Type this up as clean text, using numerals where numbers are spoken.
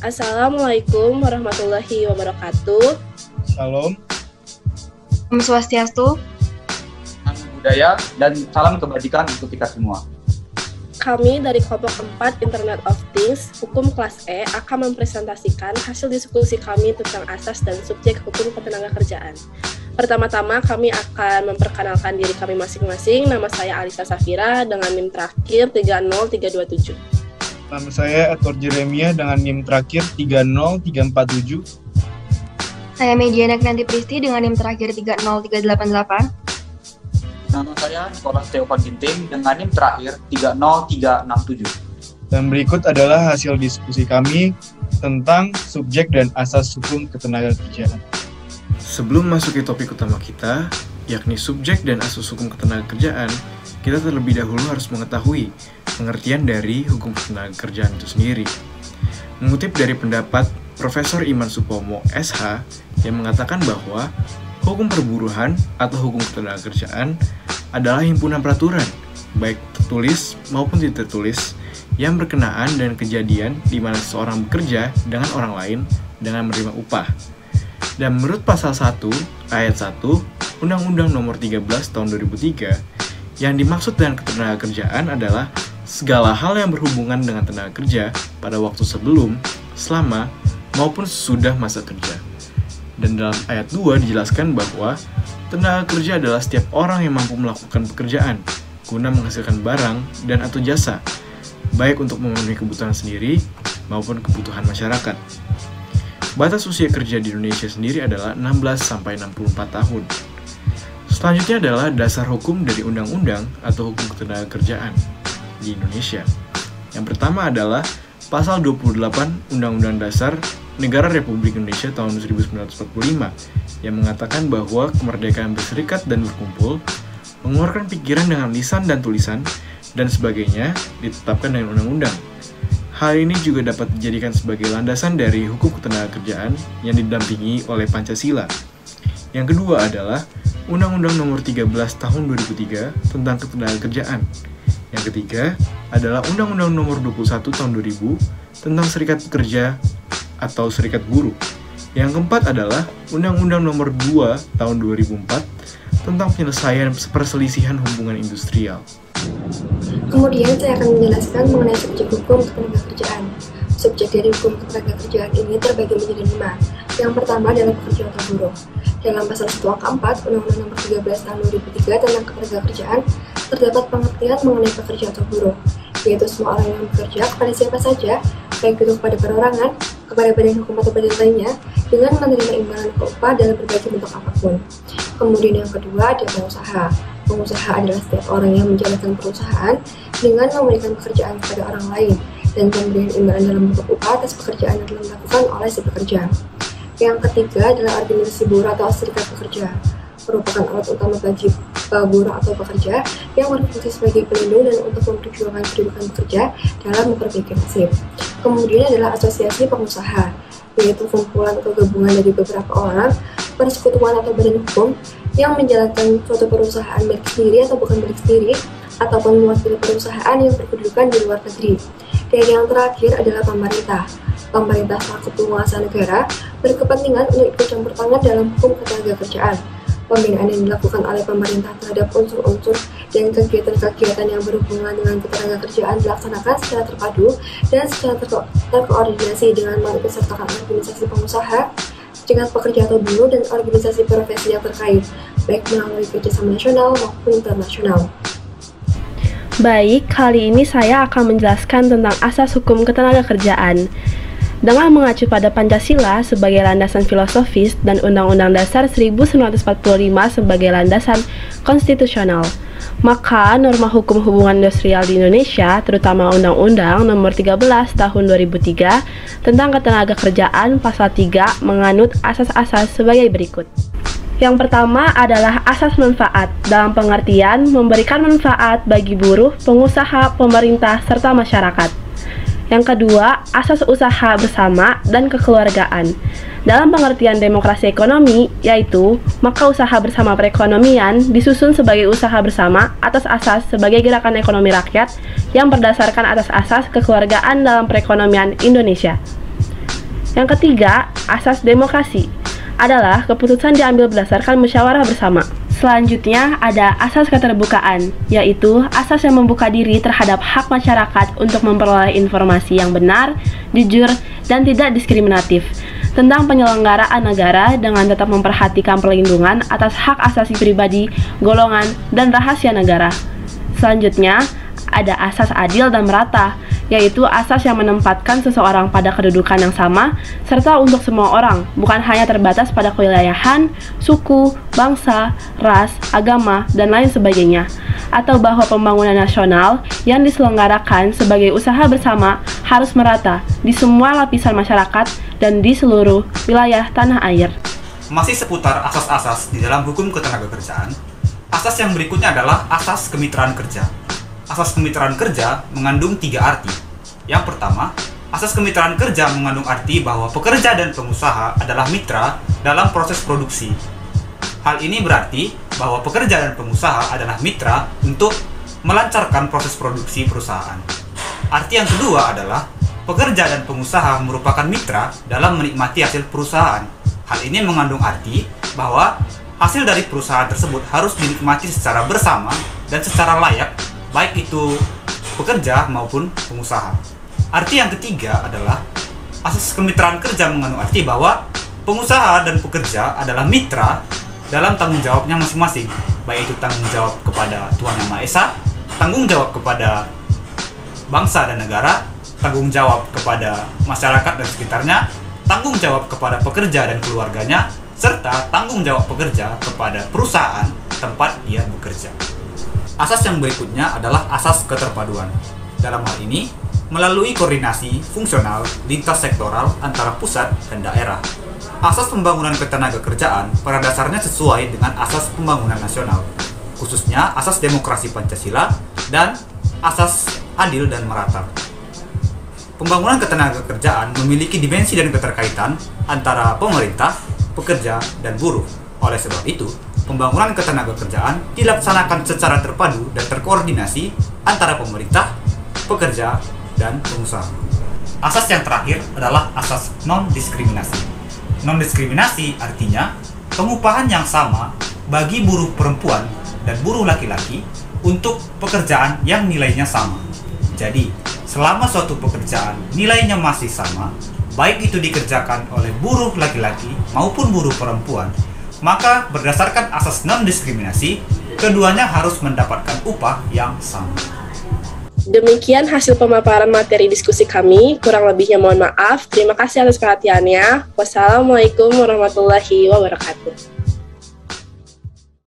Assalamualaikum warahmatullahi wabarakatuh. Shalom, Om Swastiastu. Salam budaya dan salam kebajikan untuk kita semua. Kami dari kelompok 4 Internet of Things, Hukum Kelas E akan mempresentasikan hasil diskusi kami tentang asas dan subjek hukum ketenagakerjaan. Pertama-tama kami akan memperkenalkan diri kami masing-masing. Nama saya Alisa Safira dengan NIM terakhir 30327. nama saya Edward Jeremia dengan NIM terakhir 30347. Saya Mediana Knanti Pristi dengan NIM terakhir 30388. Nama saya Nicholas Theopan Ginting dengan NIM terakhir 30367. Dan berikut adalah hasil diskusi kami tentang subjek dan asas hukum ketenagakerjaan. Sebelum masuk ke topik utama kita, yakni subjek dan asas hukum ketenagakerjaan, kita terlebih dahulu harus mengetahui pengertian dari hukum ketenagakerjaan itu sendiri. Mengutip dari pendapat Profesor Iman Supomo, SH, yang mengatakan bahwa hukum perburuhan atau hukum ketenagakerjaan adalah himpunan peraturan, baik tertulis maupun tidak tertulis, yang berkenaan dengan kejadian di mana seseorang bekerja dengan orang lain dengan menerima upah. Dan menurut pasal 1 ayat 1 Undang-Undang Nomor 13 Tahun 2003, yang dimaksud dengan ketenagakerjaan adalah segala hal yang berhubungan dengan tenaga kerja pada waktu sebelum, selama, maupun sesudah masa kerja. Dan dalam ayat 2 dijelaskan bahwa tenaga kerja adalah setiap orang yang mampu melakukan pekerjaan guna menghasilkan barang dan atau jasa, baik untuk memenuhi kebutuhan sendiri maupun kebutuhan masyarakat. Batas usia kerja di Indonesia sendiri adalah 16-64 tahun. Selanjutnya adalah dasar hukum dari undang-undang atau hukum ketenagakerjaan di Indonesia. Yang pertama adalah pasal 28 Undang-Undang Dasar Negara Republik Indonesia tahun 1945 yang mengatakan bahwa kemerdekaan berserikat dan berkumpul, mengeluarkan pikiran dengan lisan dan tulisan, dan sebagainya ditetapkan dengan undang-undang. Hal ini juga dapat dijadikan sebagai landasan dari hukum ketenagakerjaan yang didampingi oleh Pancasila. Yang kedua adalah Undang-Undang Nomor 13 Tahun 2003 tentang Ketenagakerjaan. Yang ketiga adalah Undang-Undang Nomor 21 Tahun 2000 tentang Serikat Pekerja atau Serikat Buruh. Yang keempat adalah Undang-Undang Nomor 2 Tahun 2004 tentang penyelesaian perselisihan hubungan industrial. Kemudian saya akan menjelaskan mengenai subjek hukum ketenagakerjaan. Subjek dari hukum ketenagakerjaan ini terbagi menjadi 5. Yang pertama adalah pekerja atau buruh. Dalam pasal 1 angka 4 Undang-Undang Nomor 13 Tahun 2003 tentang ketenagakerjaan terdapat pengertian mengenai pekerja atau buruh, yaitu semua orang yang bekerja kepada siapa saja, baik itu kepada perorangan, kepada badan hukum atau badan lainnya, dengan menerima imbalan upah dalam berbagai bentuk apapun. Kemudian yang kedua ada pengusaha. Pengusaha adalah setiap orang yang menjalankan perusahaan dengan memberikan pekerjaan kepada orang lain dan pemberian imbalan dalam bentuk upah atas pekerjaan yang telah dilakukan oleh si pekerja. Yang ketiga adalah organisasi buruh atau serikat pekerja, merupakan alat utama bagi buruh atau pekerja yang berfungsi sebagai pelindung dan untuk memperjuangkan kedudukan pekerja dalam memperbaiki nasib. Kemudian adalah asosiasi pengusaha, yaitu kumpulan atau gabungan dari beberapa orang, persekutuan atau badan hukum yang menjalankan suatu perusahaan milik sendiri atau bukan milik sendiri, ataupun mewakili perusahaan yang berkedudukan di luar negeri. Dan yang terakhir adalah pemerintah. Pemerintah selaku penguasa negara berkepentingan untuk ikut campur tangan dalam hukum ketenagakerjaan. Pembinaan yang dilakukan oleh pemerintah terhadap unsur-unsur dan kegiatan-kegiatan yang berhubungan dengan ketenagakerjaan dilaksanakan secara terpadu dan secara terkoordinasi dengan mengikutsertakan organisasi pengusaha, dengan pekerja atau buruh, dan organisasi profesi yang terkait, baik melalui kerjasama nasional maupun internasional. Baik, kali ini saya akan menjelaskan tentang asas hukum ketenagakerjaan. Dengan mengacu pada Pancasila sebagai landasan filosofis dan Undang-Undang Dasar 1945 sebagai landasan konstitusional, maka norma hukum hubungan industrial di Indonesia, terutama Undang-Undang Nomor 13 Tahun 2003 tentang Ketenagakerjaan Pasal 3 menganut asas-asas sebagai berikut. Yang pertama adalah asas manfaat, dalam pengertian memberikan manfaat bagi buruh, pengusaha, pemerintah, serta masyarakat. Yang kedua, asas usaha bersama dan kekeluargaan. Dalam pengertian demokrasi ekonomi, yaitu, maka usaha bersama perekonomian disusun sebagai usaha bersama atas asas sebagai gerakan ekonomi rakyat yang berdasarkan atas asas kekeluargaan dalam perekonomian Indonesia. Yang ketiga, asas demokrasi adalah keputusan diambil berdasarkan musyawarah bersama. Selanjutnya ada asas keterbukaan, yaitu asas yang membuka diri terhadap hak masyarakat untuk memperoleh informasi yang benar, jujur, dan tidak diskriminatif tentang penyelenggaraan negara dengan tetap memperhatikan perlindungan atas hak asasi pribadi, golongan, dan rahasia negara. Selanjutnya, ada asas adil dan merata, yaitu asas yang menempatkan seseorang pada kedudukan yang sama, serta untuk semua orang, bukan hanya terbatas pada kewilayahan, suku, bangsa, ras, agama, dan lain sebagainya. Atau bahwa pembangunan nasional yang diselenggarakan sebagai usaha bersama harus merata di semua lapisan masyarakat dan di seluruh wilayah tanah air. Masih seputar asas-asas di dalam hukum ketenagakerjaan, asas yang berikutnya adalah asas kemitraan kerja. Asas kemitraan kerja mengandung 3 arti. Yang pertama, asas kemitraan kerja mengandung arti bahwa pekerja dan pengusaha adalah mitra dalam proses produksi. Hal ini berarti bahwa pekerja dan pengusaha adalah mitra untuk melancarkan proses produksi perusahaan. Arti yang kedua adalah pekerja dan pengusaha merupakan mitra dalam menikmati hasil perusahaan. Hal ini mengandung arti bahwa hasil dari perusahaan tersebut harus dinikmati secara bersama dan secara layak, baik itu pekerja maupun pengusaha. Arti yang ketiga adalah asas kemitraan kerja mengandung arti bahwa pengusaha dan pekerja adalah mitra dalam tanggung jawabnya masing-masing, baik itu tanggung jawab kepada Tuhan Yang Maha Esa, tanggung jawab kepada bangsa dan negara, tanggung jawab kepada masyarakat dan sekitarnya, tanggung jawab kepada pekerja dan keluarganya, serta tanggung jawab pekerja kepada perusahaan tempat ia bekerja. Asas yang berikutnya adalah asas keterpaduan. Dalam hal ini, melalui koordinasi fungsional lintas sektoral antara pusat dan daerah. Asas pembangunan ketenagakerjaan pada dasarnya sesuai dengan asas pembangunan nasional, khususnya asas demokrasi Pancasila dan asas adil dan merata. Pembangunan ketenagakerjaan memiliki dimensi dan keterkaitan antara pemerintah, pekerja, dan buruh. Oleh sebab itu, pembangunan ketenagakerjaan dilaksanakan secara terpadu dan terkoordinasi antara pemerintah, pekerja, dan pengusaha. Asas yang terakhir adalah asas non-diskriminasi. Non-diskriminasi artinya pengupahan yang sama bagi buruh perempuan dan buruh laki-laki untuk pekerjaan yang nilainya sama. Jadi, selama suatu pekerjaan nilainya masih sama, baik itu dikerjakan oleh buruh laki-laki maupun buruh perempuan, maka berdasarkan asas non-diskriminasi, keduanya harus mendapatkan upah yang sama. Demikian hasil pemaparan materi diskusi kami, kurang lebihnya mohon maaf. Terima kasih atas perhatiannya. Wassalamualaikum warahmatullahi wabarakatuh.